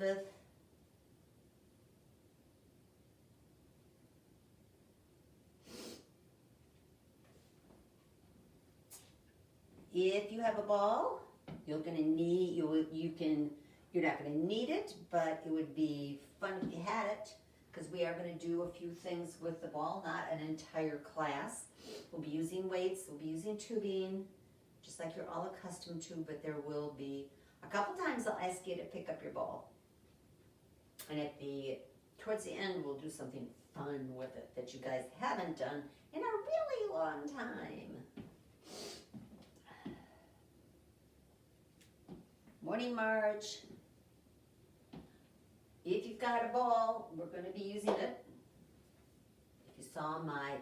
Elizabeth. If you have a ball, you're not going to need it, but it would be fun if you had it, because we are going to do a few things with the ball, not an entire class. We'll be using weights, we'll be using tubing, just like you're all accustomed to, but there will be a couple times I'll ask you to pick up your ball. And towards the end, we'll do something fun with it that you guys haven't done in a really long time. Morning, Marge. If you've got a ball, we're going to be using it. If you saw my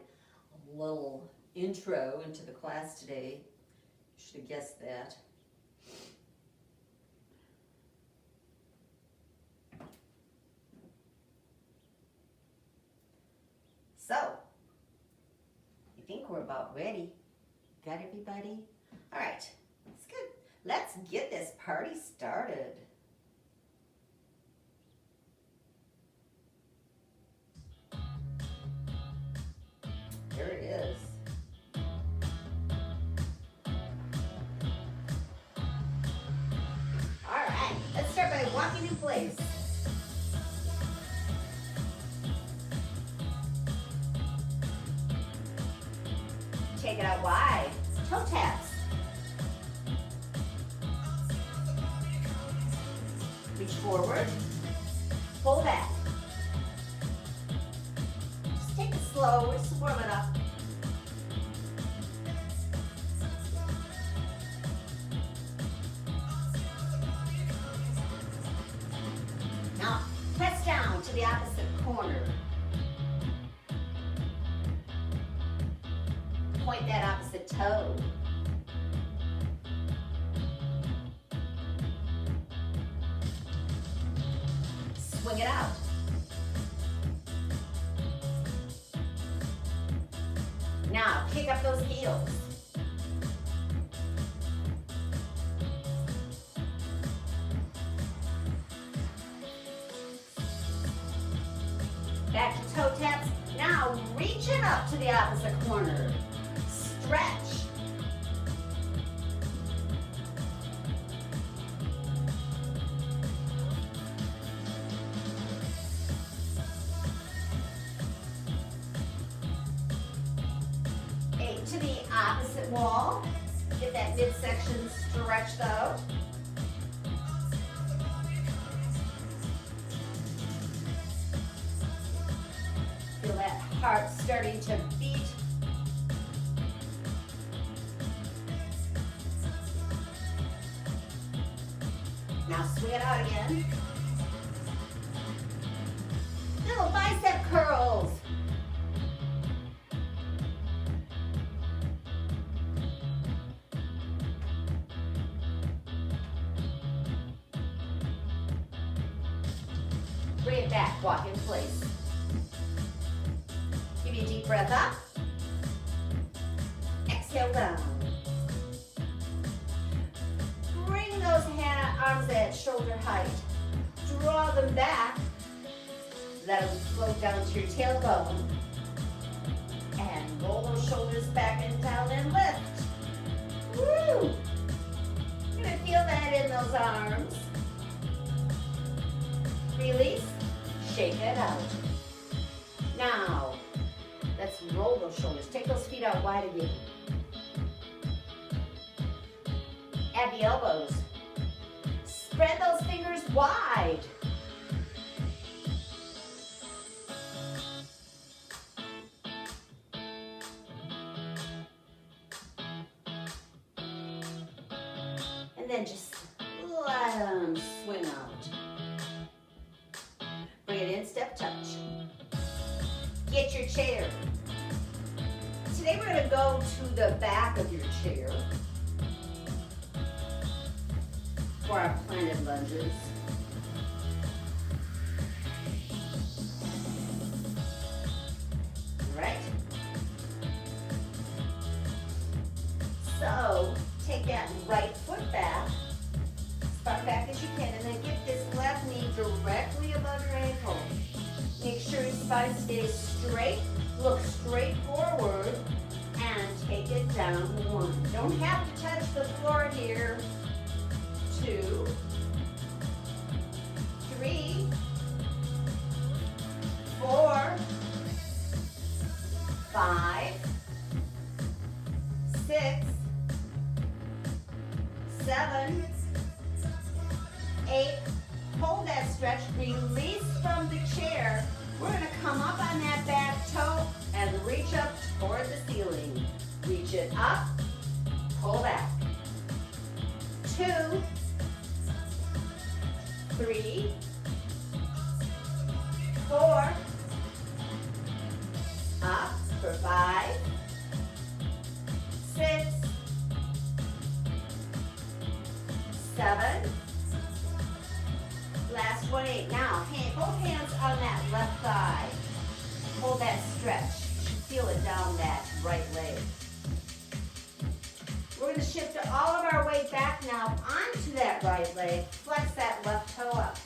little intro into the class today, you should have guessed that. So, I think we're about ready. Got everybody? All right, that's good. Let's get this party started. There it is. All right, let's start by walking in place. Take it out wide. Toe taps. Reach forward. Pull back. Just take it slow. We're just warming up. Now, press down to the opposite corner. Point that opposite toe. Swing it out. Now, kick up those heels. Back to toe taps. Now, reach it up to the opposite corner. Stretch. To the opposite wall. Get that midsection stretched out. Feel that heart starting to beat. Now swing it out again. Little bicep curls. Bring it back, walk in place. Give you a deep breath up. Exhale down. Bring those arms at shoulder height. Draw them back. Let them float down to your tailbone. And roll those shoulders back and down and lift. Woo! You're gonna feel that in those arms. Release, shake it out. Now, let's roll those shoulders. Take those feet out wide again. Add the elbows. Spread those fingers wide. And then just let them swing out. Bring it in, step touch. Get your chair. Today we're going to go to the back of your chair for our planted lunges. Right? So, take that right foot back, as far back as you can, and then get this left knee spine stays straight. Look straight forward and take it down. 1. Don't have to touch the floor here. 2, 3, 4, 5, 6, 7, 8. Hold that stretch. Release from the chair. We're going to come up on that back toe and reach up toward the ceiling. Reach it up, pull back. 2, 3, 4, up for 5, 6, 7, last one, 8. Now, both hands on that left thigh. Hold that stretch. Feel it down that right leg. We're going to shift all of our weight back now onto that right leg. Flex that left toe up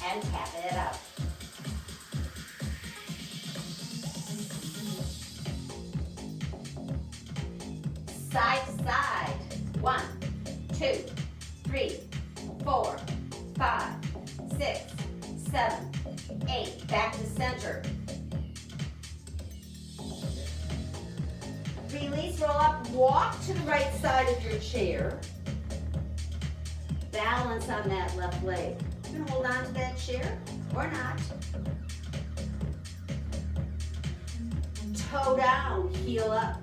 and tap it out. Side to side. 1, 2, 3, 4, 5, 6, 7, 8. Back to center. Release, roll up, walk to the right side of your chair. Balance on that left leg. You can hold on to that chair or not. Toe down, heel up.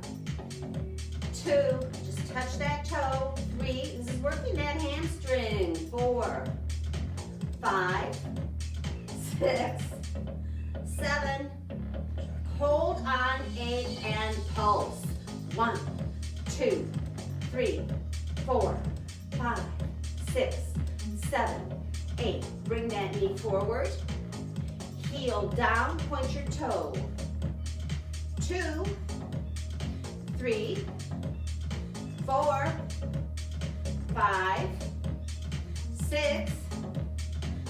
2, just touch that toe. 3, this is working that hamstring. 4, 5, 6, 7, hold on, 8, and pulse. 1, 2, 3, 4, 5, 6, 7, 8. Bring that knee forward. Heel down, point your toe. 2, 3, 4, 5, 6,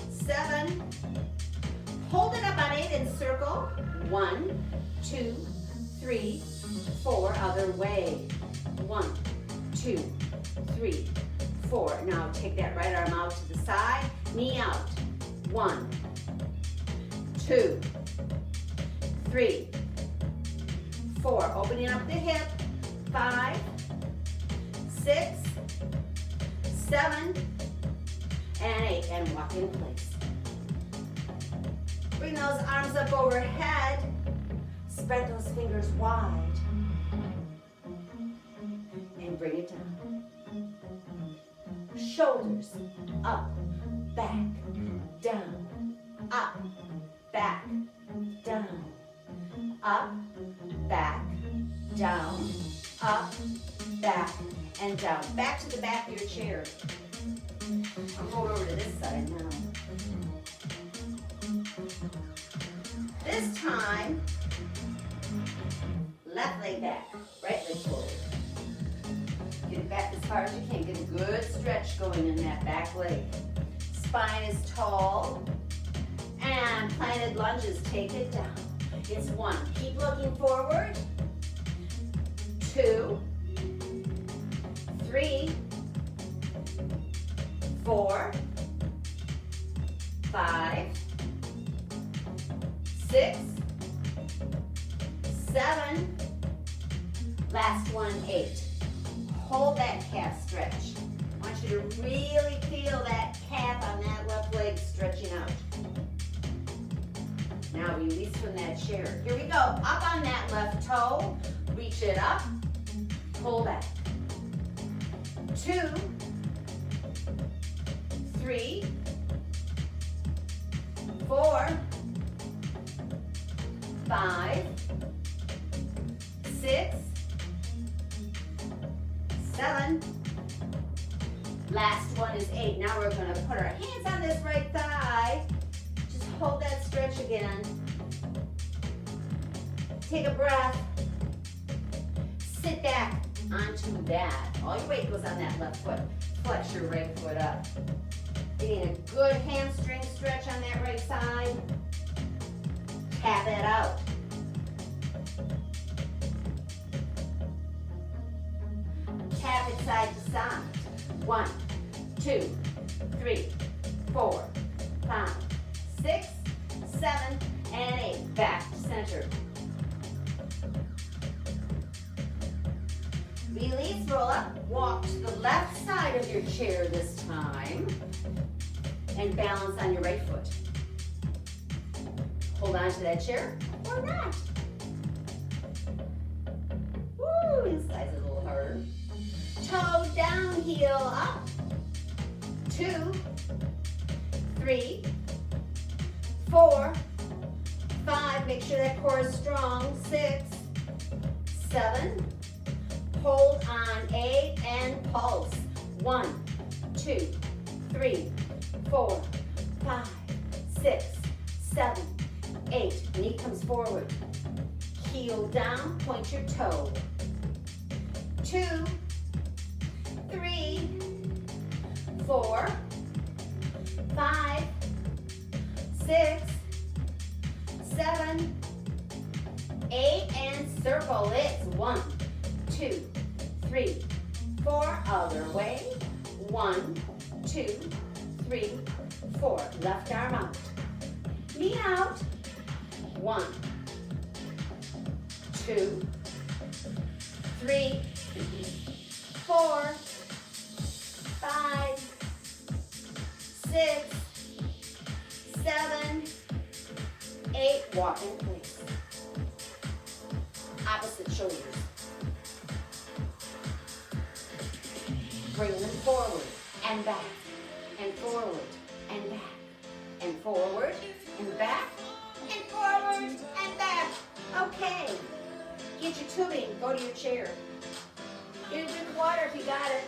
7. Hold it up on 8 and circle. 1, 2, 3, 4. Other way. 1, 2, 3, 4. Now take that right arm out to the side. Knee out. 1, 2, 3, 4. Opening up the hip. 5, 6, 7, and 8. And walk in place. Bring those arms up overhead. Spread those fingers wide. And bring it down. Shoulders up, back, down, up, back, down, up, back, down, up, back, and down. Back to the back of your chair. I'm going over to this side now. This time, left leg back, right leg forward. Get it back as far as you can. Get a good stretch going in that back leg. Spine is tall. And planted lunges, take it down. It's 1. Keep looking forward. 2, 3, 4, 5, 6, 7, last one, 8. Hold that calf stretch. I want you to really feel that calf on that left leg stretching out. Now release from that chair. Here we go. Up on that left toe. Reach it up. Pull back. 2, 3, 4, 5, 6, 7. Last one is 8. Now we're going to put our hands on this right thigh. Just hold that stretch again. Take a breath. Sit back onto that. All your weight goes on that left foot. Flex your right foot up. Getting a good hamstring stretch on that right side. Tap it out. chair this time. And balance on your right foot. Hold on to that chair or not. Woo, this side's a little harder. Toe down, heel up. 2, 3, 4, 5. Make sure that core is strong. 6, 7. Hold on 8 and pulse. 1, 2, 3, 4, 5, 6, 7, 8. Knee comes forward. Heel down, point your toe. 2, 3, 4, 5, 6, 7, 8, and circle. It's 1, 2, 3, 4. Other way. 1, 2, 3, 4. Left arm out. Knee out. 1, 2, 3, 4, 5, 6, 7, 8. Walk in place. Opposite shoulders. Bring them forward and back, and forward and back, and forward and back, and forward and back. Okay. Get your tubing. Go to your chair. Get a drink of water if you got it.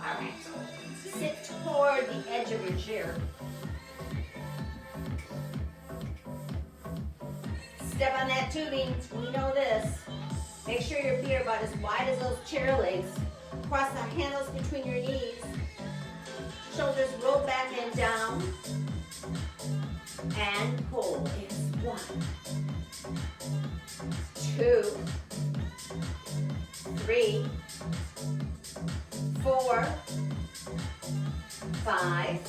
All right. Sit toward the edge of your chair. Step on that tubing. We know this. Make sure your feet are about as wide as those chair legs. Cross the handles between your knees. Shoulders roll back and down. And pull. It's 1, 2, 3, 4, 5,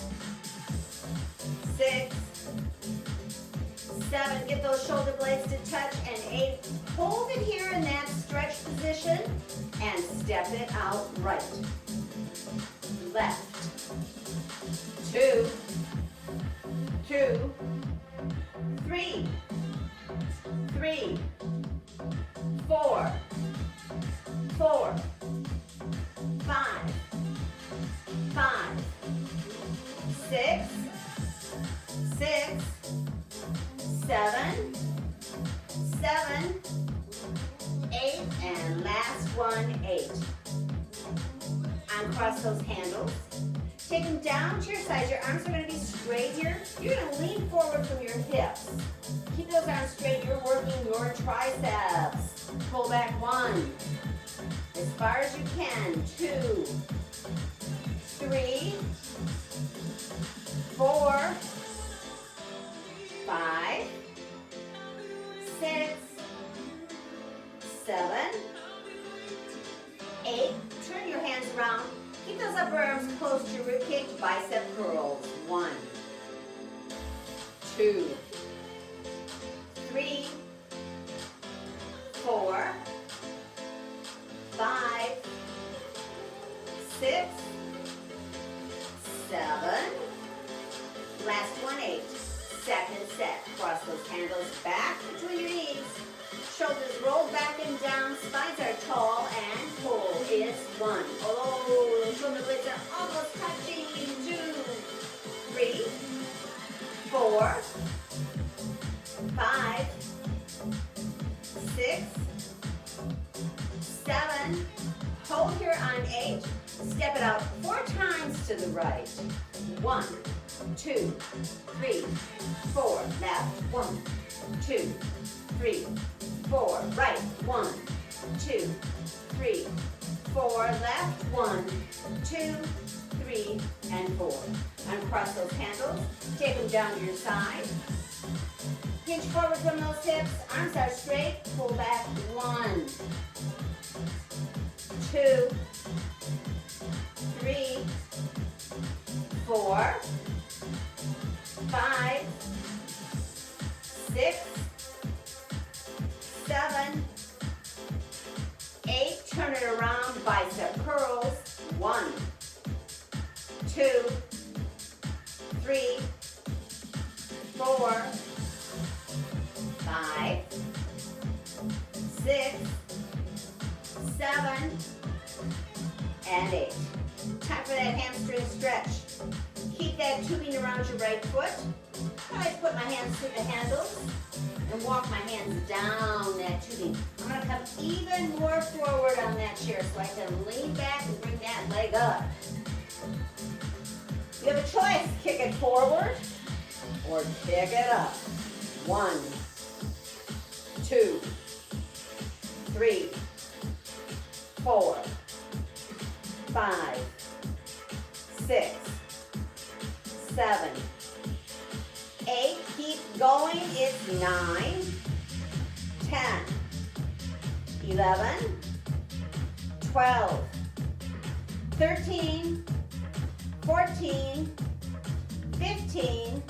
6, 7. Get those shoulder blades to touch. And 8. Hold it here in that stretch position and step it out right. Left. 2, 2, 3, 3, 4, 4, 5, 5, 6, 6, 7, 7, 8, and last one, 8. Uncross those handles. Take them down to your sides. Your arms are going to be straight here. You're going to lean forward from your hips. Keep those arms straight. You're working your triceps. Pull back 1. As far as you can. 2, 3, 4, 5, 6, 7, 8. Turn your hands around. Keep those upper arms close to your ribcage. Bicep curls. 1, 2, 3, 4, 5, 6, 7. Last one, 8. Second set. Cross those handles back between your knees. Shoulders roll back and down. Spines are tall and pull. It's 1. Oh, the shoulder blades are almost touching. 2, 3, 4, 5, 6, 7. Hold here on 8. Step it out 4 times to the right. 1, 2, 3, 4. Left. 1, 2, 3, 4. Right. 1, 2, 3, 4. Left. 1, 2, 3, and 4. Uncross those handles. Take them down to your side. Hinge forward from those hips. Arms are straight. Pull back. 1, 2, 3, 4, 4, 5, 6, 7, 8. Turn it around, bicep curls. 1, 2, 3, 4, 5, 6, 7, and 8. Time for that hamstring stretch. Keep that tubing around your right foot. I put my hands through the handles and walk my hands down that tubing. I'm going to come even more forward on that chair so I can lean back and bring that leg up. You have a choice. Kick it forward or kick it up. 1, 2, 3, 4, 5, 6, 7, 8. Keep going. It's 9, 10, 11, 12, 13, 14, 15,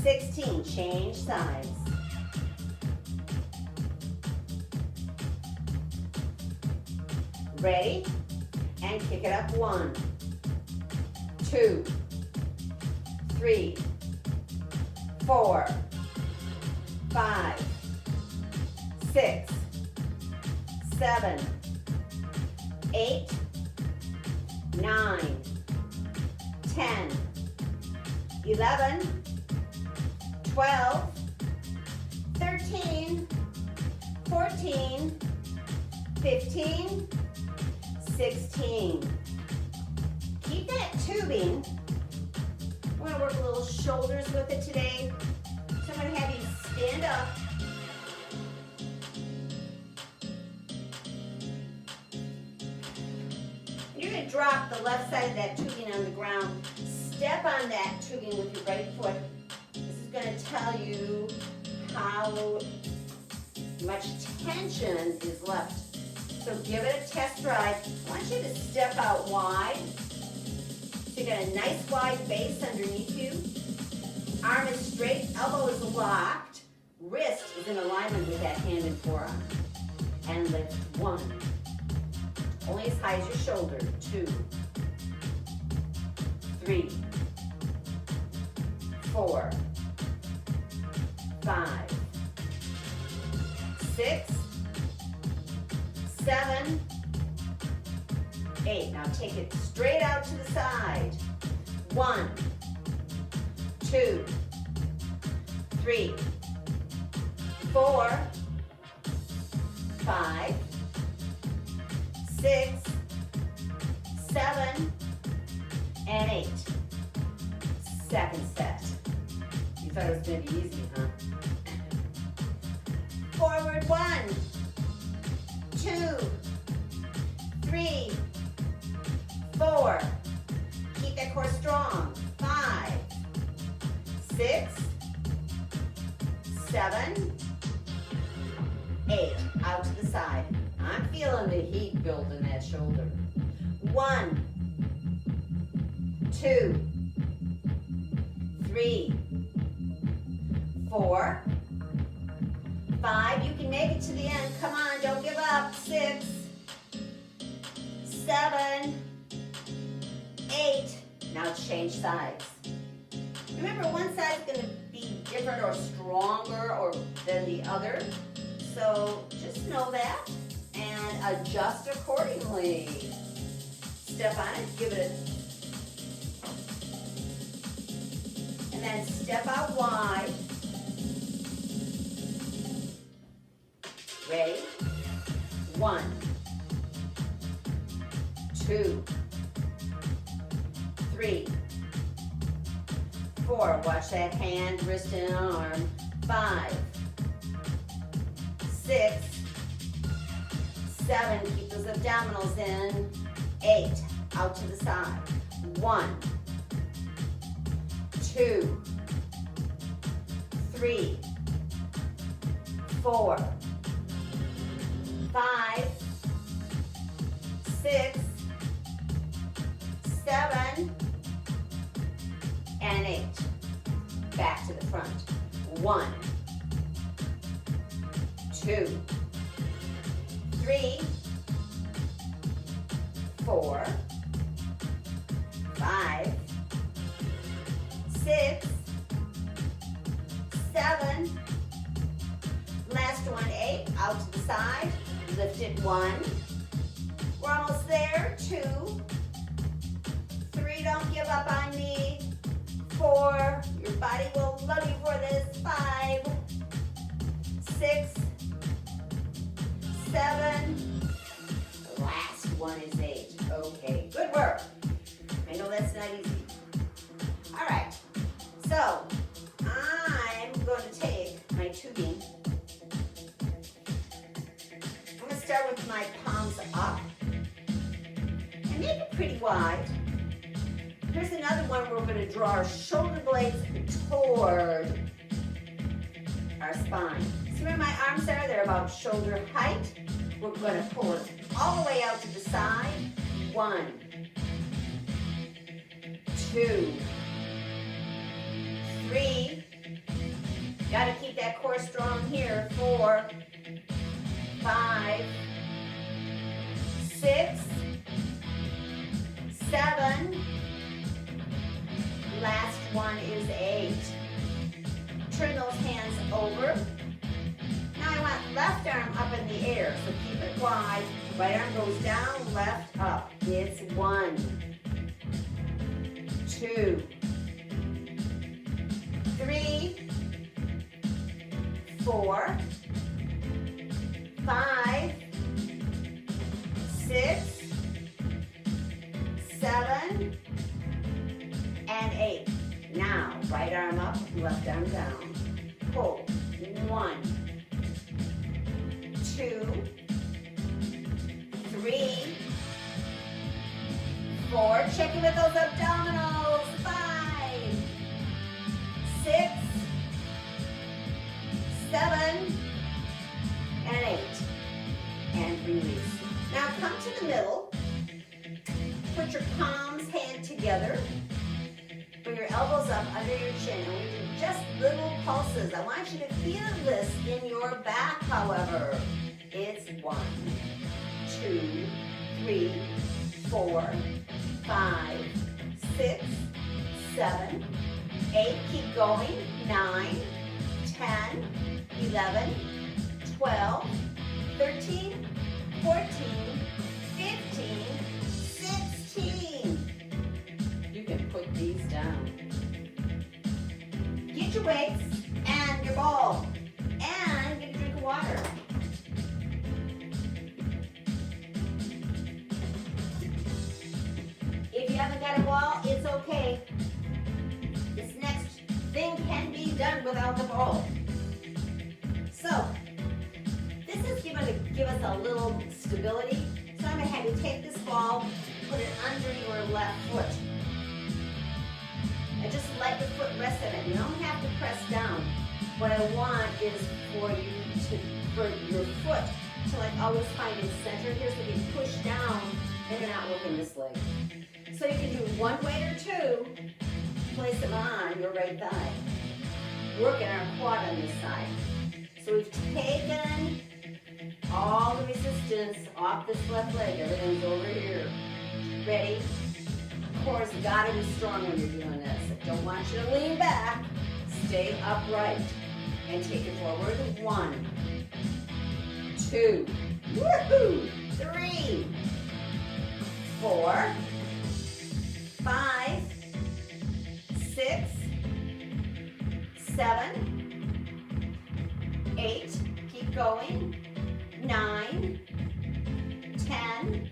16. Change sides. Ready? And kick it up. 1, 2, 3, 4, 5, 6, 7, 8, 9, 10, 11, 12, 13, 14, 15, 16. Keep that tubing. We're going to work a little shoulders with it today. So I'm going to have you stand up. You're going to drop the left side of that tubing on the ground. Step on that tubing with your right foot. This is going to tell you how much tension is left. So give it a test drive. I want you to step out wide. So you got a nice wide base underneath you. Arm is straight, elbow is locked. Wrist is in alignment with that hand and forearm. And lift. 1. Only as high as your shoulder. 2, 3, 4, 5, 6, 7, 8. Now take it straight out to the side. 1, 2, 3, 4, 5, 6, 7, and 8. Second set. You thought it was going to be easy, huh? Forward. 1, 2, 3, 4. Keep that core strong. 5, 6, 7, 8. Out to the side. I'm feeling the heat build in that shoulder. 1, 2, 3, 4, 5. You can make it to the end. Come on, don't give up. 6, 7, 8. Now change sides. Remember, one side's going to be different or stronger than the other. So just know that and adjust accordingly. Step on it, give it and then step out wide. Ready? 1, 2, 3, 4. Watch that hand, wrist, and arm. 5, 6, 7. Keep those abdominals in. 8. Out to the side. 1, 2, 3, 4, 5, 6, 7, and 8. Back to the front. 1, 2, 3, 4, 5, 6, 7. Last one, 8. Out to the side. Lift it. 1. We're almost there. 2, 3. Don't give up on me. 4. Your body will love you for this. 5, 6, 7. The last one is 8. Okay, good work. I know that's not easy. All right, so I'm going to take my tubing. I'm going to start with my palms up and make it pretty wide. Here's another one where we're going to draw our shoulder blades toward our spine. See where my arms are? They're about shoulder height. We're going to pull it all the way out to the side. 1, 2, 3. Got to keep that core strong here. 4, 5, 6, 7. Last one is 8. Turn those hands over. Now I want left arm up in the air, so keep it wide. Right arm goes down, left up. It's 1, 2, 3, 4, 5, 6, 7, and 8. Now, right arm up, left arm down. Pull. 1, 2, 3, 4. Check it with those abdominals. 5, 6, 7, and 8. And release. Now come to the middle. Put your palms hand together. Bring your elbows up under your chin. And we do just little pulses. I want you to feel this in your back, however. It's 1, 2, 3, 4, 5, 6, 7, 8. Keep going. 9, 10, 11, 12, 13, 14, 15, 16. You can put these down. Get your weights and your ball. And get a drink of water. If you haven't got a ball, it's okay. This next thing can be done without the ball. So, this is going to give us a little stability. So I'm going to have you take this ball, put it under your left foot. And just let your foot rest on it. You don't have to press down. What I want is for your foot to like always find its center here, so you can push down and you're not working this leg. So you can do one weight or 2, place them on your right thigh. Working our quad on this side. So we've taken all the resistance off this left leg. Everything's over here. Ready? Core's got to be strong when you're doing this. I don't want you to lean back. Stay upright and take it forward. 1, 2, woohoo! 3, 4, 5, 6, 7, 8. Keep going. 9, 10,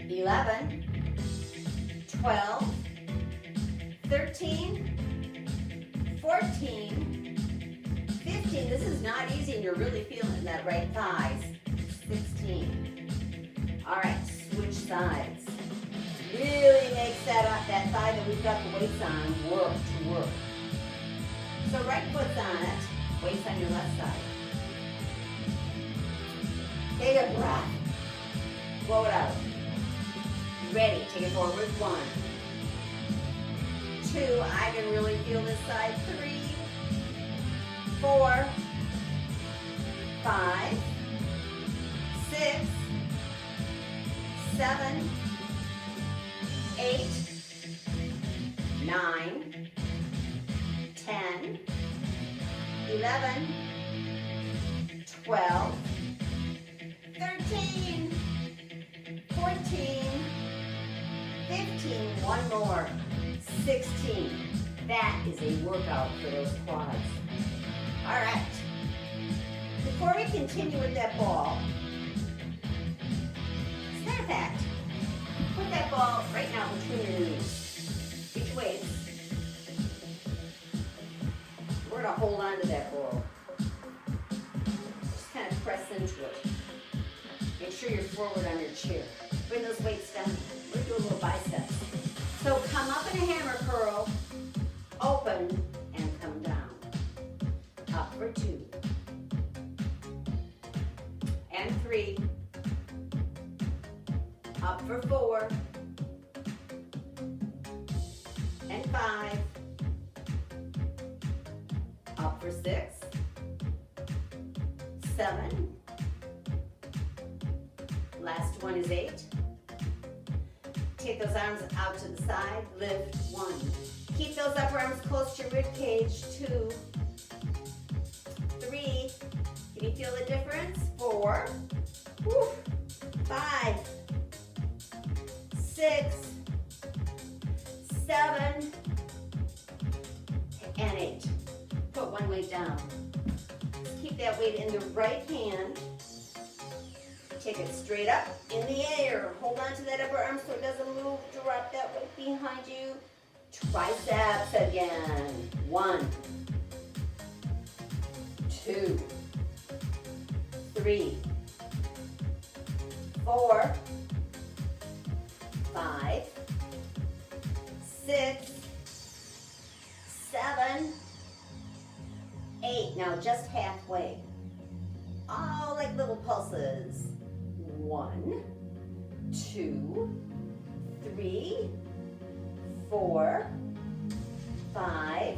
11, 12, 13, 14, 15. This is not easy and you're really feeling that right thigh. 16. All right, switch sides. Really makes that thigh that we've got the weights on work. So right foot's on it, weights on your left side. Take a breath. Blow it out. Ready, take it forward. 1, 2, I can really feel this side, 3, 4, 5, 6, 7, 8, 9, 10, 11, 12, 13, 14, 15, one more, 16. That is a workout for those quads. All right. Before we continue with that ball, as a matter of fact, put that ball right now between your knees. Get your weights. We're going to hold on to that ball. Just kind of press into it. Make sure you're forward on your chair. Bring those weights down. We're going to do a little biceps. So come up in a hammer curl, open, and come down. Up for 2. And 3. Up for 4. And 5. Up for 6. 7. Last one is 8. Take those arms out to the side, lift, 1. Keep those upper arms close to your rib cage, 2. 3. Can you feel the difference? 4. Woo. 5. 6. 7. And 8. Put one weight down. Keep that weight in the right hand. Take it straight up in the air. Hold on to that upper arm so it doesn't move. Drop that weight behind you. Triceps again. 1, 2, 3, 4, 5, 6, 7, 8. Now just halfway. All like little pulses. 1, 2, 3, 4, 5,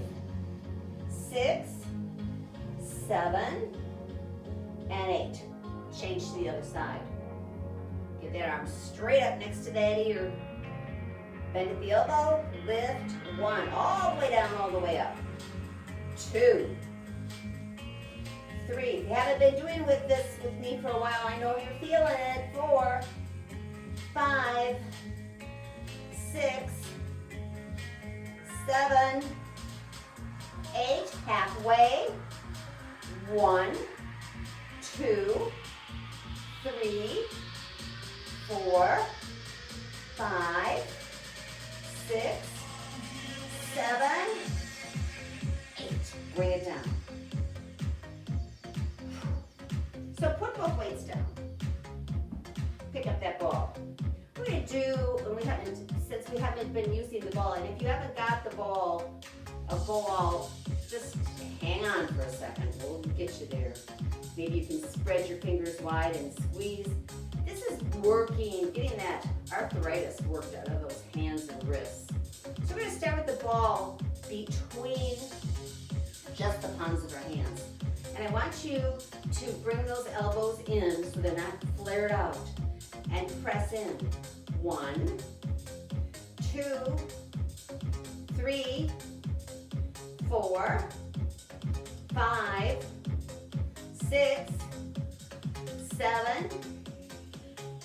6, 7, and 8. Change to the other side. Get that arm straight up next to that ear. Bend at the elbow, lift, 1. All the way down, all the way up. 2, 3. If you haven't been doing this with me for a while, I know you're feeling it. 4, 5, 6, 7, 8. Halfway. 1, 2, 3, 4, 5, 6, 7, 8. Bring it down. So put both weights down. Pick up that ball. We're going to do, since we haven't been using the ball, and if you haven't got a ball, just hang on for a second. We'll get you there. Maybe you can spread your fingers wide and squeeze. This is working, getting that arthritis worked out of those hands and wrists. So we're going to start with the ball between just the palms of our hands. And I want you to bring those elbows in so they're not flared out. And press in. 1, 2, 3, 4, 5, 6, 7,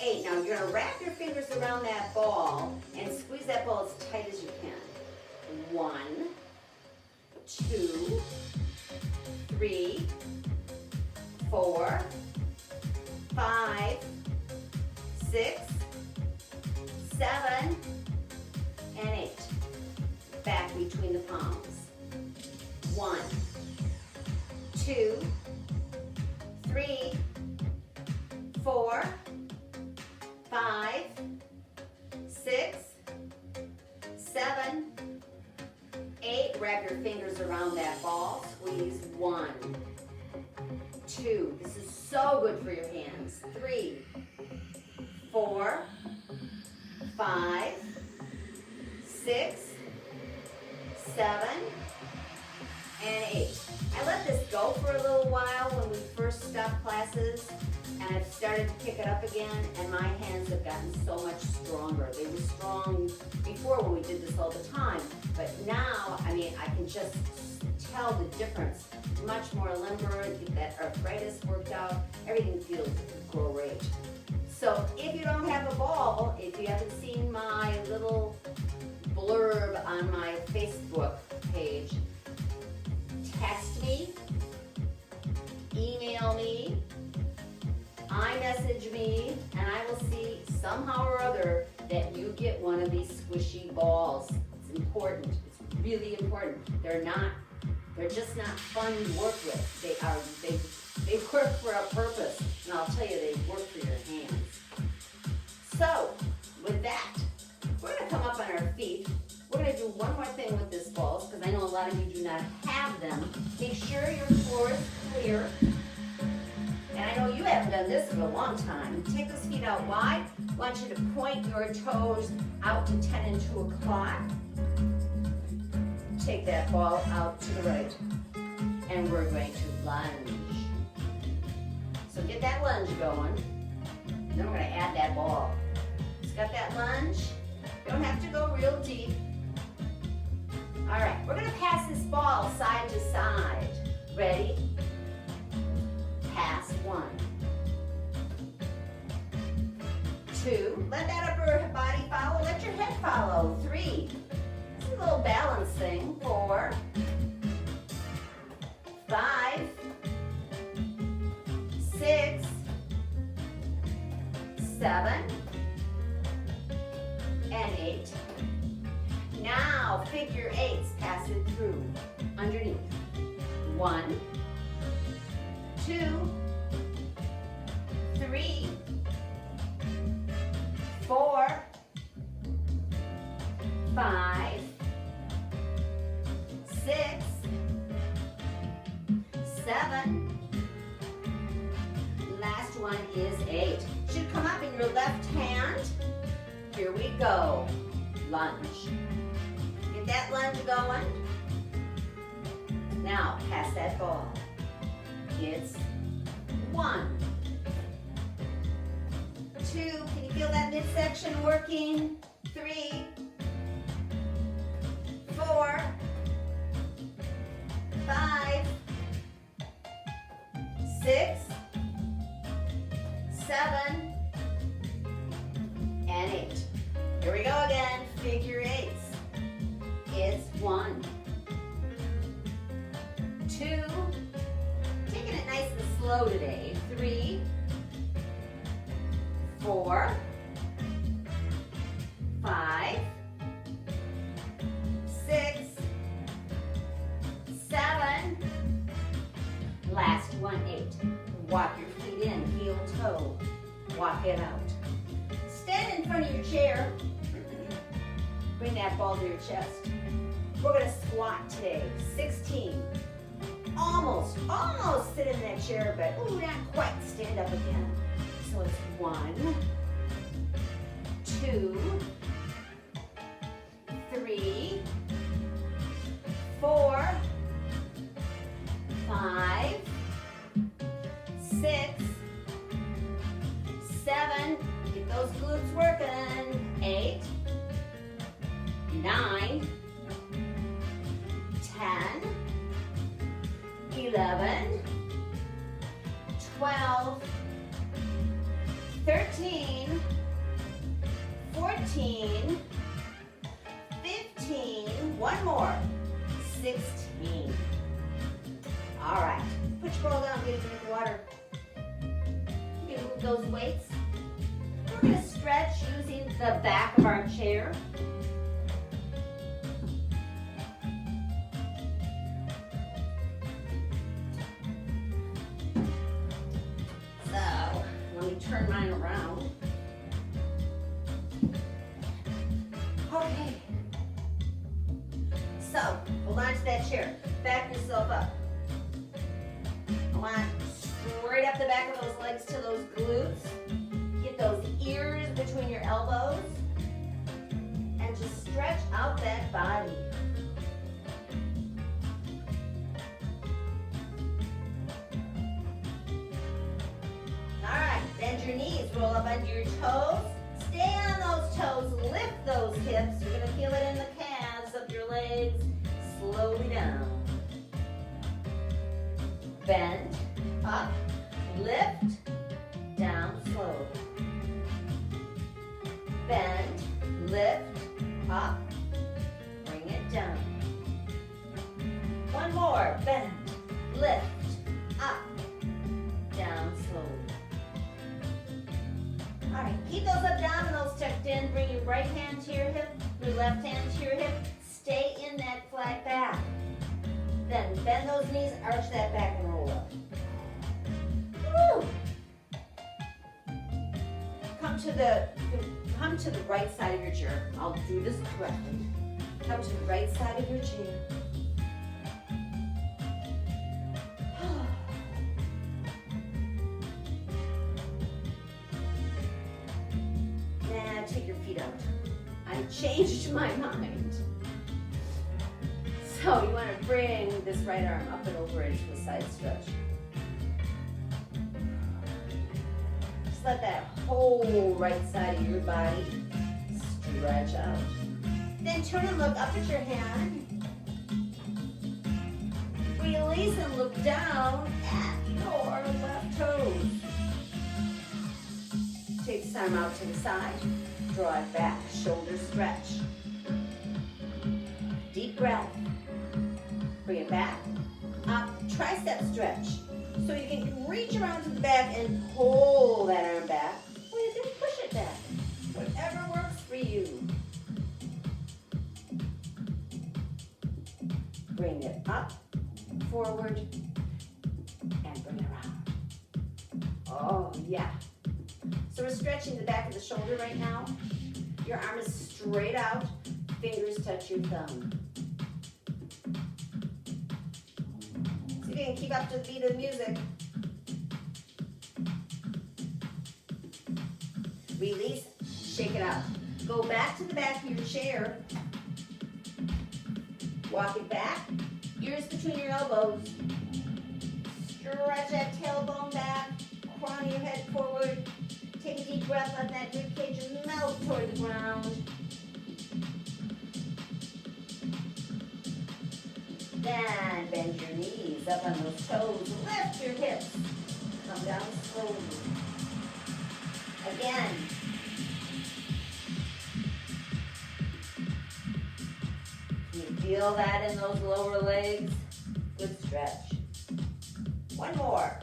8. Now you're going to wrap your fingers around that ball and squeeze that ball as tight as you can. 1, 2, 3, 4, 5, 6, 7, and 8. Back between the palms. 1, 2, 3, 4, 5, 6, 7, 8. Wrap your fingers around that ball. Squeeze. 1, 2. This is so good for your hands. 3, 4, 5, 6, 7, and 8. I let this go for a little while when we first stopped classes, and I've started to pick it up again, and my hands have gotten so much stronger. They were strong before when we did this all the time, but now, I mean, I can just tell the difference. Much more limber, that arthritis worked out, everything feels great. So if you don't have a ball, if you haven't seen my little blurb on my Facebook page, text me, email me, iMessage me, and I will see somehow or other that you get one of these squishy balls. It's important. It's really important. They're just not fun to work with. They work for a purpose, and I'll tell you, they work for your hands. So, with that, we're gonna come up on our feet. We're gonna do one more thing with this balls, because I know a lot of you do not have them. Make sure your floor is clear. And I know you haven't done this in a long time. Take those feet out wide. I want you to point your toes out to 10 and 2 o'clock. Take that ball out to the right. And we're going to lunge. So get that lunge going. Then we're going to add that ball. Just got that lunge. You don't have to go real deep. All right, we're going to pass this ball side to side. Ready? Pass 1. 2. Let that upper body follow. Let your head follow. 3. This is a little balance thing. 4. 5. 6. 7. And 8. Now figure 8s. Pass it through. Underneath. 1. 2, 3, 4, 5, 6, 7. Last one is 8. Should come up in your left hand. Here we go. Lunge. Get that lunge going. Now pass that ball. It's 1, 2, can you feel that midsection working? 3, 4, 5, 6, 7, and 8. Here we go again, figure 8s. It's 1, 2, taking it nice and slow today. 3, 4, 5, 6, 7. Last one, 8. Walk your feet in, heel toe. Walk it out. Stand in front of your chair. Bring that ball to your chest. We're going to squat today. 16. Almost sit in that chair, but not quite. Stand up again. So it's 1, 2, 3, 4, 5, 6, 7. Get those glutes working. 8, 9, 10. 11, 12, 13, 14, 15, one more, 16. All right, put your ball down, get a drink of water. You can move those weights. We're going to stretch using the back of our chair. Turn mine around. Okay. So, hold on to that chair. Back yourself up. I want straight up the back of those legs to those glutes. Get those ears between your elbows. And just stretch out that body. your knees, roll up onto your toes. Stay on those toes, lift those hips. You're gonna feel it in the calves of your legs. Slowly down. Bend, up, lift, down slowly. Bend, lift, up, bring it down. One more, bend, lift, up, down slowly. All right, keep those abdominals tucked in. Bring your right hand to your hip, your left hand to your hip. Stay in that flat back. Then bend those knees, arch that back and roll up. Woo! Come to the right side of your chair. I'll do this correctly. Come to the right side of your chair. Now take your feet out. I changed my mind. So you want to bring this right arm up and over into a side stretch. Just let that whole right side of your body stretch out. Then turn and look up at your hand. Release and look down at your left toes. Take this arm out to the side. Draw it back. Shoulder stretch. Deep breath. Bring it back, up, tricep stretch. So you can reach around to the back and pull that arm back, or you can push it back. Whatever works for you. Bring it up, forward, and bring it around. Oh, yeah. So we're stretching the back of the shoulder right now. Your arm is straight out, fingers touch your thumb. You can keep up to the beat of the music. Release, shake it out. Go back to the back of your chair. Walk it back. Ears between your elbows. Stretch that tailbone back. Crown your head forward. Take a deep breath. Let that rib cage melt toward the ground. Then bend your knees up on those toes. Lift your hips. Come down slowly. Again. Can you feel that in those lower legs? Good stretch. One more.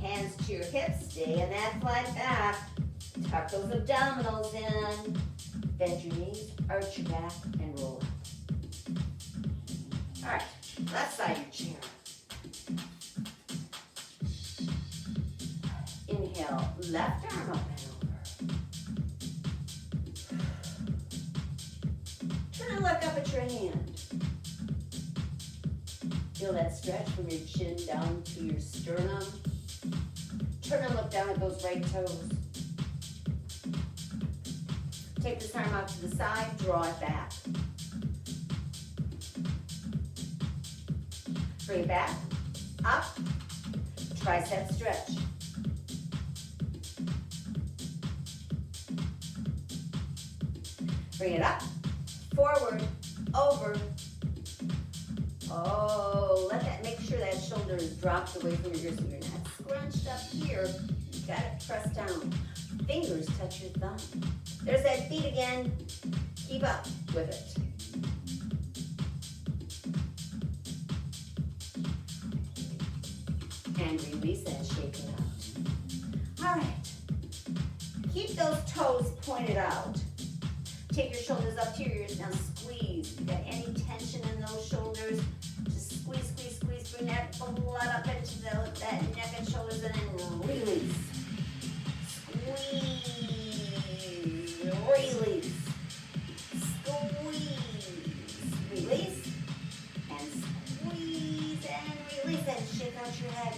Hands to your hips. Stay in that flat back. Tuck those abdominals in. Bend your knees, arch your back, and roll up. All right, left side of your chair. Inhale, left arm up and over. Turn and look up at your hand. Feel that stretch from your chin down to your sternum. Turn and look down at those right toes. Take this arm out to the side, draw it back. Bring it back, up, tricep stretch. Bring it up, forward, over. Oh, make sure that shoulder is dropped away from your ears so you're not scrunched up here. You got it pressed down. Fingers touch your thumb. There's that beat again. Keep up with it. And release and shake it out. All right. Keep those toes pointed out. Take your shoulders up to your ears. Now squeeze. If you got any tension in those shoulders, just squeeze, squeeze, squeeze. Bring that blood up into that neck and shoulders and then release. Squeeze. Release. Squeeze. Release. And squeeze and release. And shake out your head.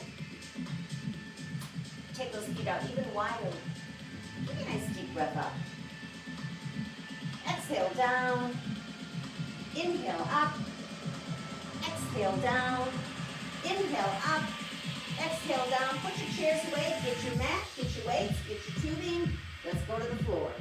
Take those feet out even wider. Take a nice deep breath up. Exhale down. Inhale up. Exhale down. Inhale up. Exhale down. Put your chairs away. Get your mat. Get your weights. Get your tubing. Let's go to the floor.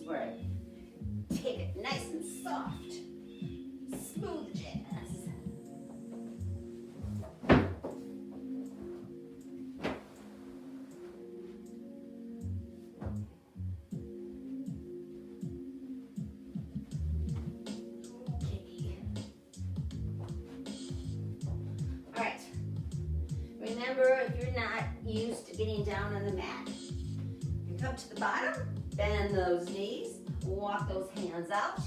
Where I take it nice and soft. Smooth jazz. Okay. All right. Remember, if you're not used to getting down on the mat, you come to the bottom. Bend those knees, walk those hands out,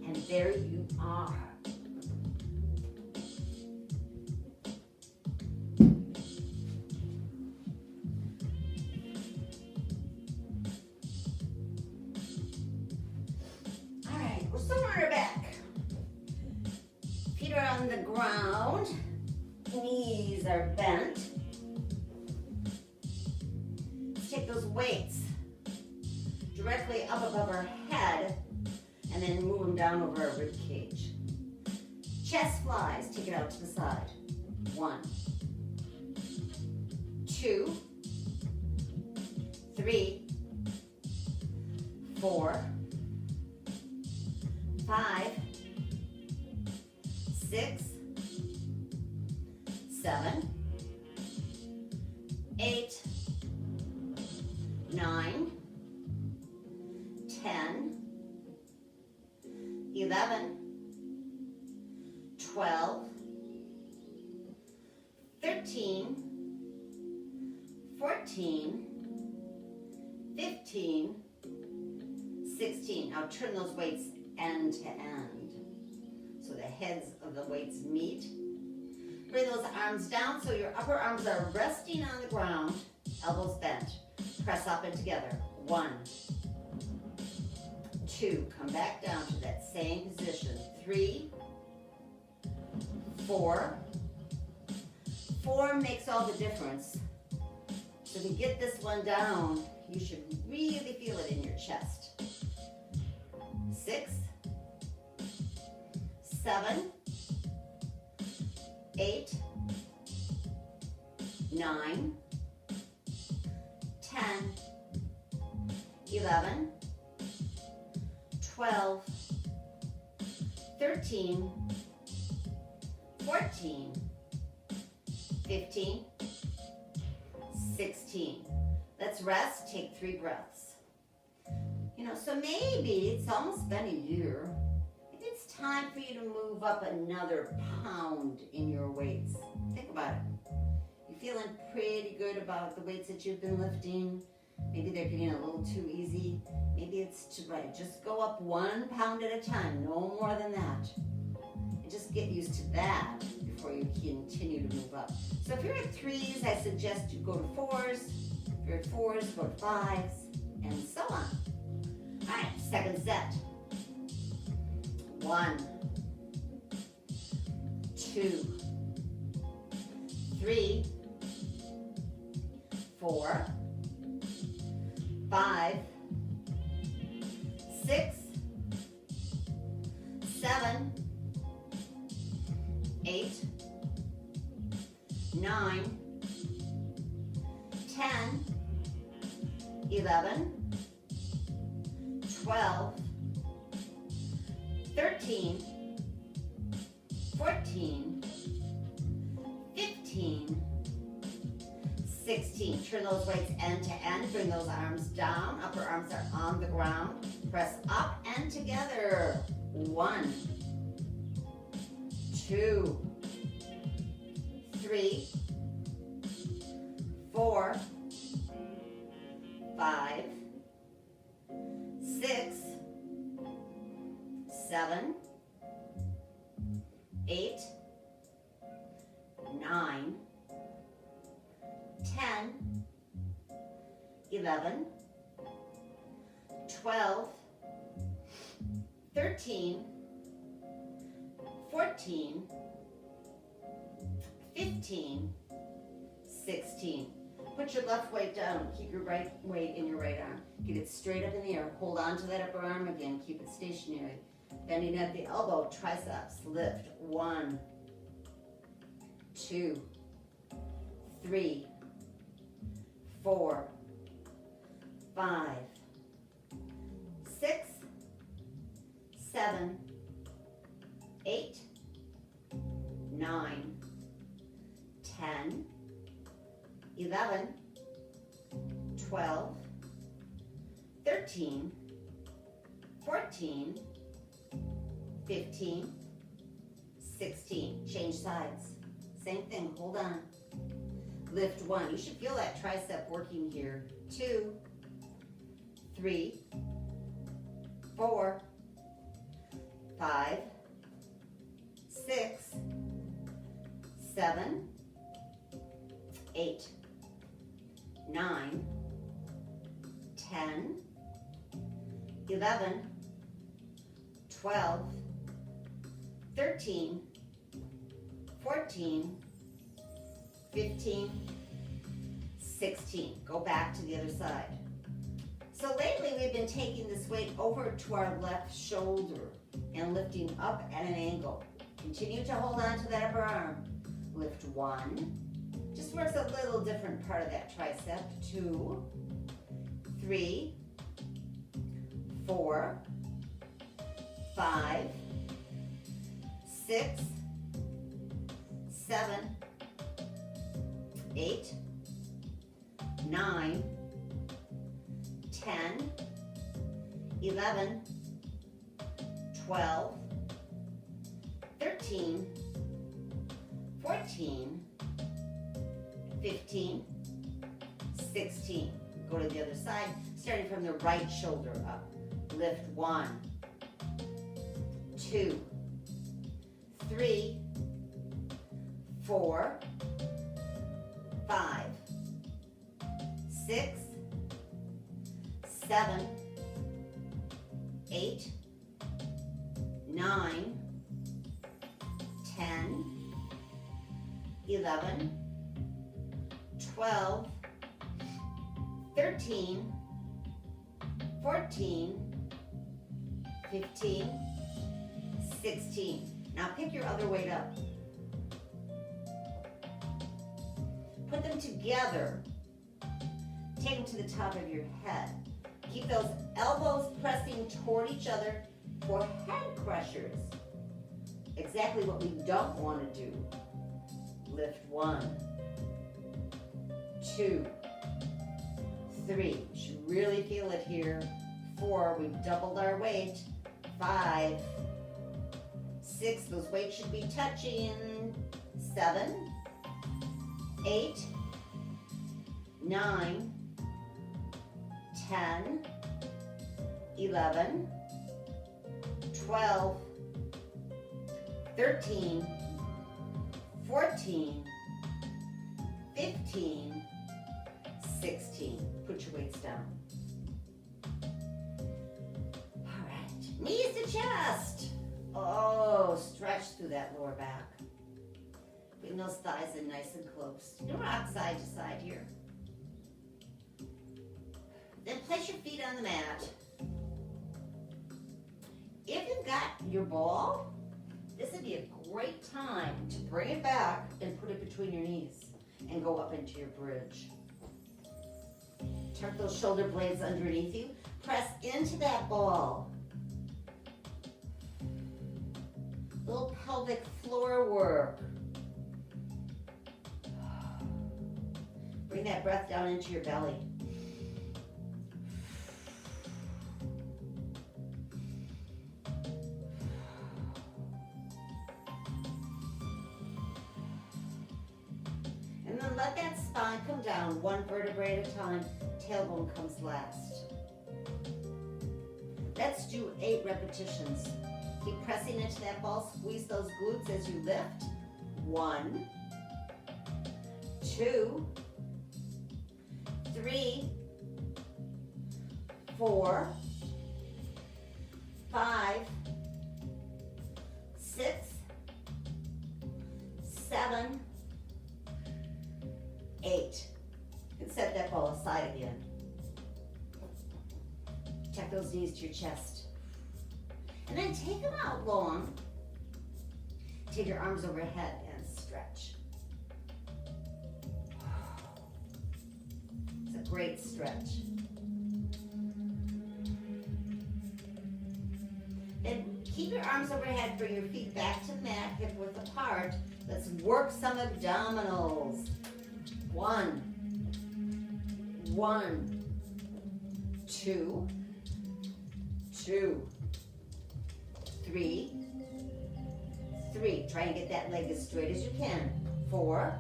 and there you are. All right, we're still on our back. Feet are on the ground, knees are bent. Let's take those weights directly up above our head and then move them down over our rib cage. Chest flies, take it out to the side. 1, 2, 3, 4, 5, 6, 7, 8, 9, 10, 11, 12, 13, 14, 15, 16. Now turn those weights end to end so the heads of the weights meet. Bring those arms down so your upper arms are resting on the ground, elbows bent. Press up and together. 1, 2, come back down to that same position. 3, 4. 4 makes all the difference. So to get this one down, you should really feel it in your chest. 6, 7, 8, 9, 10, 11, 12, 13, 14, 15, 16. Let's rest, take 3 breaths. You know, so maybe it's almost been a year. Maybe it's time for you to move up another pound in your weights. Think about it. You feeling pretty good about the weights that you've been lifting? Maybe they're getting a little too easy. Maybe it's too right. Just go up 1 pound at a time, no more than that. And just get used to that before you continue to move up. So if you're at 3s, I suggest you go to 4s. If you're at 4s, go to 5s, and so on. All right, second set. 1, 2, 3, 4, 5, 6, 7, 8, 9, 10, 11, 12, 13, 14, 15, 16. Turn those weights end to end. Bring those arms down. Upper arms are on the ground. Press up and together. 1, 2, 3, 4, 5, 6, 7, 8, 9, 10, 11, 12, 13, 14, 15, 16. Put your left weight down. Keep your right weight in your right arm. Get it straight up in the air. Hold on to that upper arm again. Keep it stationary. Bending at the elbow, triceps. Lift. 1, 2, 3, 4, 5, 6, 7, 8, 9, 10, 11, 12, 13, 14, 15, 16. Change sides. Same thing, hold on. Lift 1. You should feel that tricep working here. 2, 3, 4, 5, 6, 7, 8, 9, 10, 11, 12, 13, 14, 15, 16. Go back to the other side. So lately we've been taking this weight over to our left shoulder and lifting up at an angle. Continue to hold on to that upper arm. Lift 1. Just works a little different part of that tricep. 2, 3, 4, 5, 6, 7, 8, 9, 10, 11, 12, 13, 14, 15, 16. Go to the other side, starting from the right shoulder up. Lift 1, 2, 3, 4, 5, 6, 7, 8, 9, 10, 11, 12, 13, 14, 15, 16. Now pick your other weight up. Put them together. Take them to the top of your head. Keep those elbows pressing toward each other for head crushers. Exactly what we don't want to do. Lift 1, 2, 3. You should really feel it here. 4, we've doubled our weight. 5, 6, those weights should be touching. 7, 8, 9, 10, 11, 12, 13, 14, 15, 16. Put your weights down. All right, knees to chest. Oh, stretch through that lower back. Bring those thighs in nice and close. You can rock side to side here. Then place your feet on the mat. If you've got your ball, this would be a great time to bring it back and put it between your knees and go up into your bridge. Tuck those shoulder blades underneath you. Press into that ball. Little pelvic floor work. Bring that breath down into your belly. And then let that spine come down one vertebrae at a time. Tailbone comes last. Let's do 8 repetitions. Keep pressing into that ball. Squeeze those glutes as you lift. 1, 2, 3, 4, 5, 6, 7, 8. And set that ball aside again. Tuck those knees to your chest. And then take them out long. Take your arms overhead and stretch. It's a great stretch. Then keep your arms overhead, bring your feet back to the mat, hip width apart. Let's work some abdominals. 1, 2, 2, 3, 3. Try and get that leg as straight as you can. 4,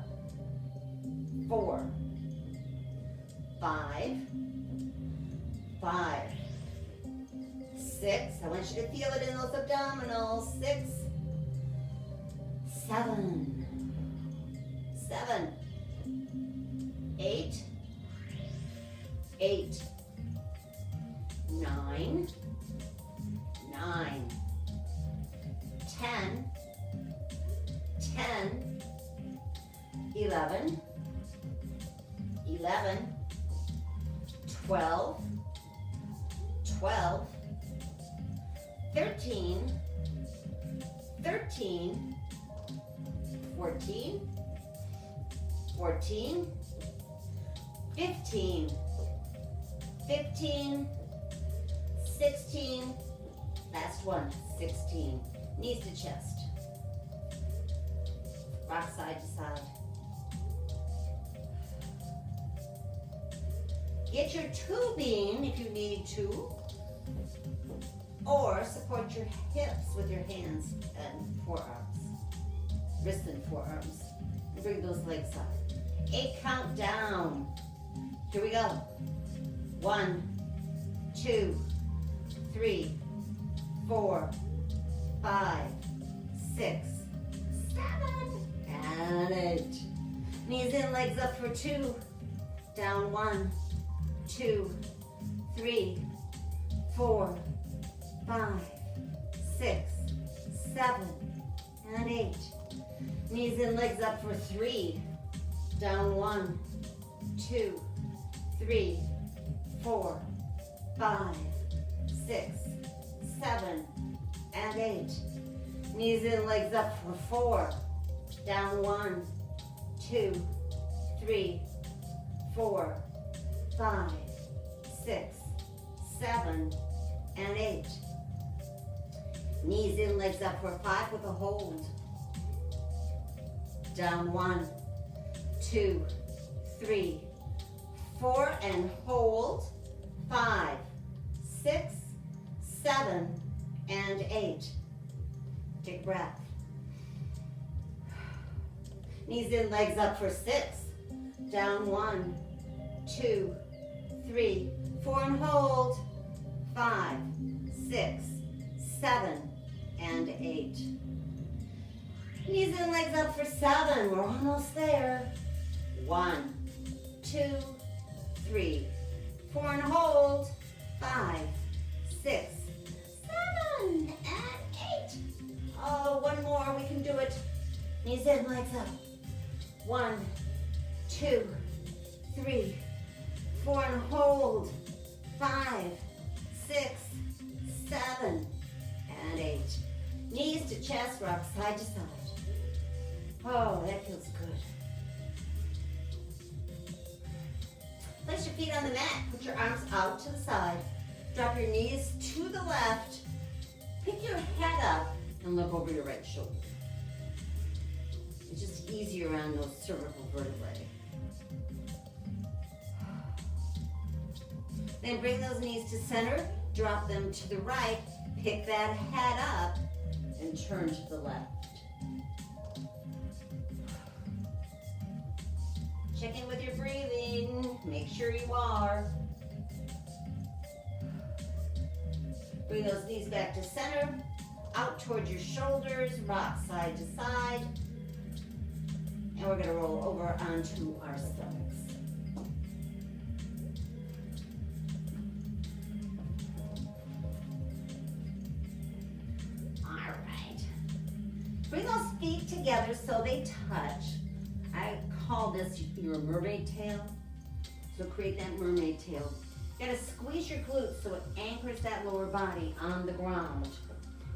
4, 5, 5, 6. I want you to feel it in those abdominals. 6, 7, 7, 8, 8, 9, 9, 10, 10, 11, 11, 12, 12, 13, 13, 14, 14, 15, 15, 16, last one, 16. Knees to chest. Rock side to side. Get your tubing if you need to, or support your hips with your hands and forearms, wrists and forearms. And bring those legs up. 8 count down. Here we go. 1, 2, 3, 4, 5, 6, 7, and 8. Knees in, legs up for 2. Down 1, 2, 3, 4, 5, 6, 7, and 8. Knees in, legs up for 3. Down 1, 2, 3, 4, 5, 6, 7, and 8. Knees in, legs up for 4. Down 1, 2, 3, 4, 5, 6, 7, and 8. Knees in, legs up for 5 with a hold. Down 1, 2, 3, 4, and hold. 5, 6, 7, and 8. Take a breath. Knees in, legs up for 6. Down 1, 2, 3, 4, and hold. 5, 6, 7, and 8. Knees in, legs up for 7. We're almost there. 1, 2, 3, 4, and hold. 5, 6, 7, and 8. Oh, one more. We can do it. Knees in, legs up. 1, 2, 3, 4, and hold. 5, 6, 7, and 8. Knees to chest, rock side to side. Oh, that feels good. Place your feet on the mat. Put your arms out to the side. Drop your knees to the left. Pick your head up and look over your right shoulder. It's just easier around those cervical vertebrae. Then bring those knees to center. Drop them to the right. Pick that head up and turn to the left. Check in with your breathing. Make sure you are. Bring those knees back to center. Out towards your shoulders. Rock side to side. And we're going to roll over onto our stomachs. All right. Bring those feet together so they touch. I call this your mermaid tail. So create that mermaid tail. You gotta squeeze your glutes so it anchors that lower body on the ground.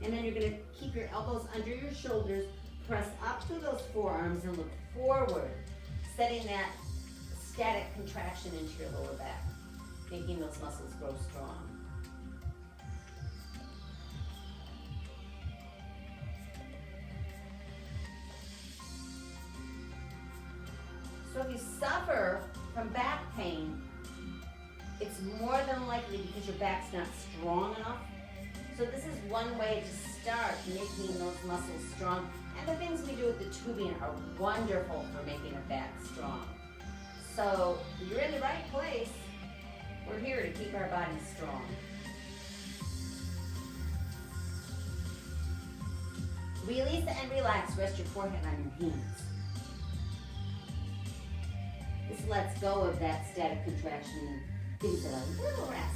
And then you're gonna keep your elbows under your shoulders, press up through those forearms and look forward, setting that static contraction into your lower back, making those muscles grow strong. So if you suffer from back pain, it's more than likely because your back's not strong enough. So this is one way to start making those muscles strong. And the things we do with the tubing are wonderful for making a back strong. So you're in the right place. We're here to keep our bodies strong. Release and relax. Rest your forehead on your hands. This lets go of that static contraction and gives it a little rest.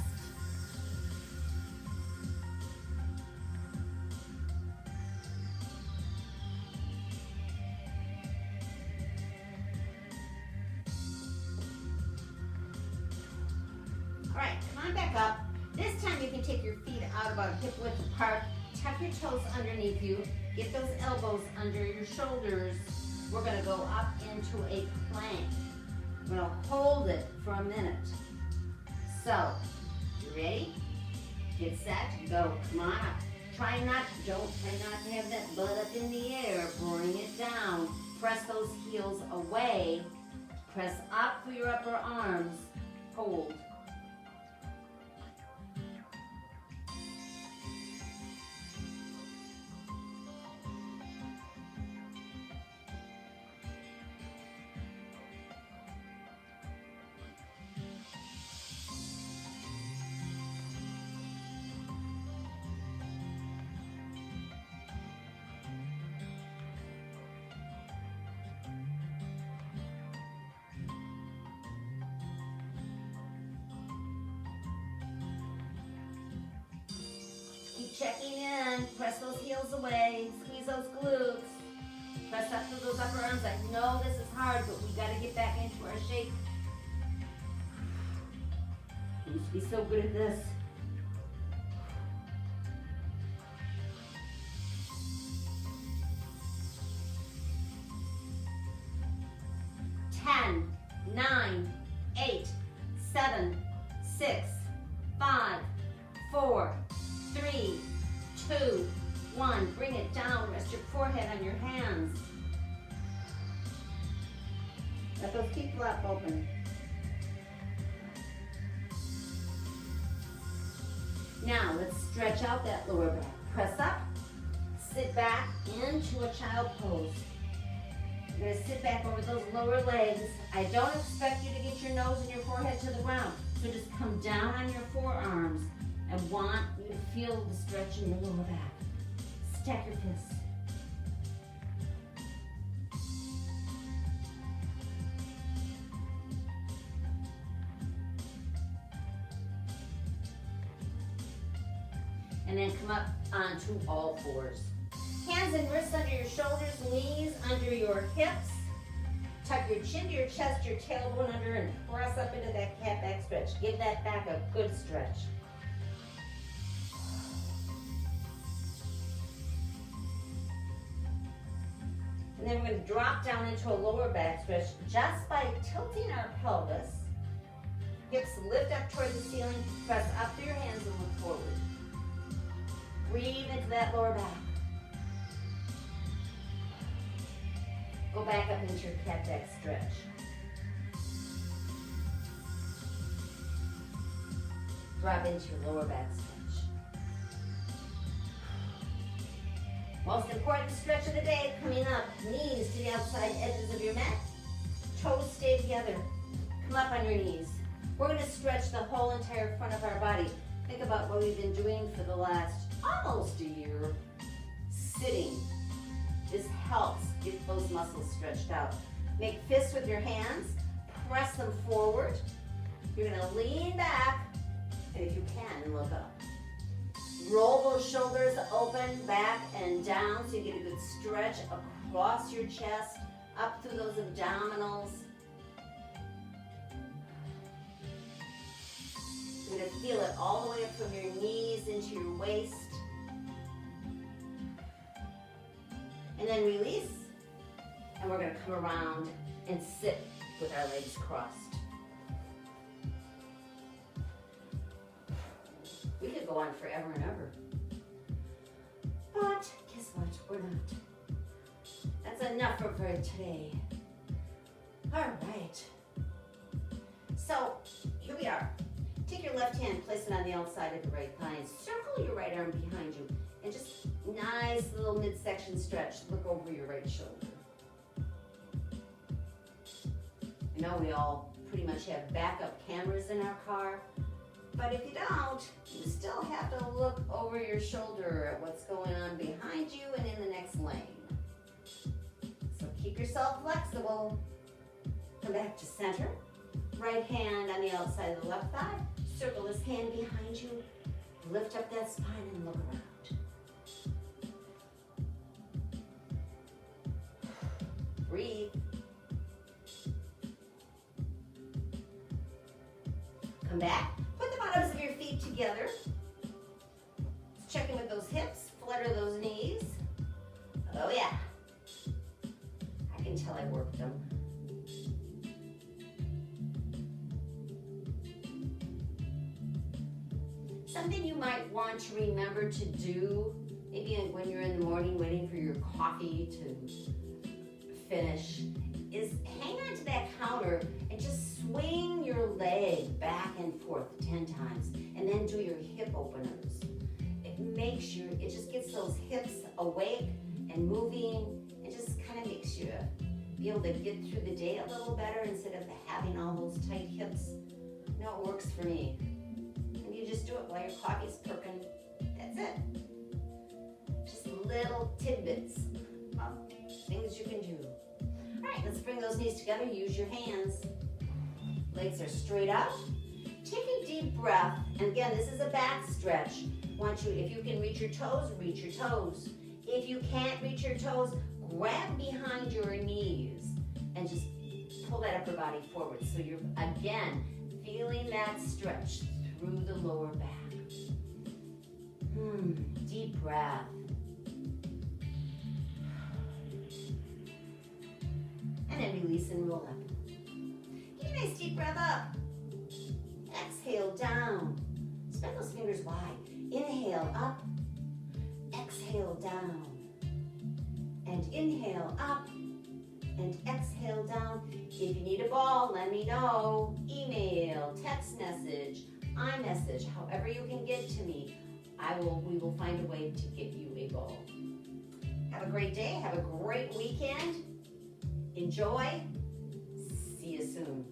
All right, come on back up. This time you can take your feet out about hip width apart. Tuck your toes underneath you. Get those elbows under your shoulders. We're going to go up into a plank. We're going to hold it for a minute. So, you ready? Get set, go. Come on up. Try not to have that butt up in the air. Bring it down. Press those heels away. Press up through your upper arms. Hold. Checking in, press those heels away, squeeze those glutes, press up through those upper arms. I know this is hard, but we gotta get back into our shape. We used to be so good at this. Ten, 9, 8, 7, 6, 5, 4, 3, 2, 1. Bring it down. Rest your forehead on your hands. Let those feet flap open. Now let's stretch out that lower back. Press up. Sit back into a child pose. You're going to sit back over those lower legs. I don't expect you to get your nose and your forehead to the ground. So just come down on your forearms. I want you to feel the stretch in your lower back. Stack your fists. And then come up onto all fours. Hands and wrists under your shoulders, knees under your hips. Tuck your chin to your chest, your tailbone under, and press up into that cat back stretch. Give that back a good stretch. And then we're going to drop down into a lower back stretch just by tilting our pelvis. Hips lift up toward the ceiling. Press up through your hands and look forward. Breathe into that lower back. Go back up into your cat back stretch. Drop into your lower back stretch. Most important stretch of the day coming up. Knees to the outside edges of your mat. Toes stay together. Come up on your knees. We're gonna stretch the whole entire front of our body. Think about what we've been doing for the last almost a year. Sitting. This helps get those muscles stretched out. Make fists with your hands. Press them forward. You're gonna lean back, and if you can, look up. Roll those shoulders open, back and down, so you get a good stretch across your chest, up through those abdominals. You're gonna feel it all the way up from your knees into your waist. And then release, and we're gonna come around and sit with our legs crossed. We could go on forever and ever. But guess what? We're not. That's enough for today. All right. So here we are. Take your left hand, place it on the outside of the right thigh, and circle your right arm behind you. And just nice little midsection stretch. Look over your right shoulder. I know we all pretty much have backup cameras in our car, but if you don't, you still have to look over your shoulder at what's going on behind you and in the next lane. So keep yourself flexible. Come back to center. Right hand on the outside of the left thigh. Circle this hand behind you. Lift up that spine and look around. Breathe. Come back. Put the bottoms of your feet together. Check in with those hips. Flutter those knees. Oh yeah. I can tell I worked them. Something you might want to remember to do, maybe when you're in the morning waiting for your coffee to finish, is hang on to that counter and just swing your leg back and forth 10 times, and then do your hip openers. It just gets those hips awake and moving, and just kind of makes you be able to get through the day a little better instead of having all those tight hips. No, it works for me. And you just do it while your coffee's perking. That's it. Just little tidbits of things you can do. All right, let's bring those knees together. Use your hands. Legs are straight out. Take a deep breath. And again, this is a back stretch. If you can reach your toes, reach your toes. If you can't reach your toes, grab behind your knees and just pull that upper body forward. So you're, again, feeling that stretch through the lower back. Deep breath. And then release and roll up. Give a nice deep breath up. Exhale down. Spread those fingers wide. Inhale up. Exhale down. And inhale up. And exhale down. If you need a ball, let me know. Email, text message, iMessage, however you can get to me. We will find a way to get you a ball. Have a great day. Have a great weekend. Enjoy. See you soon.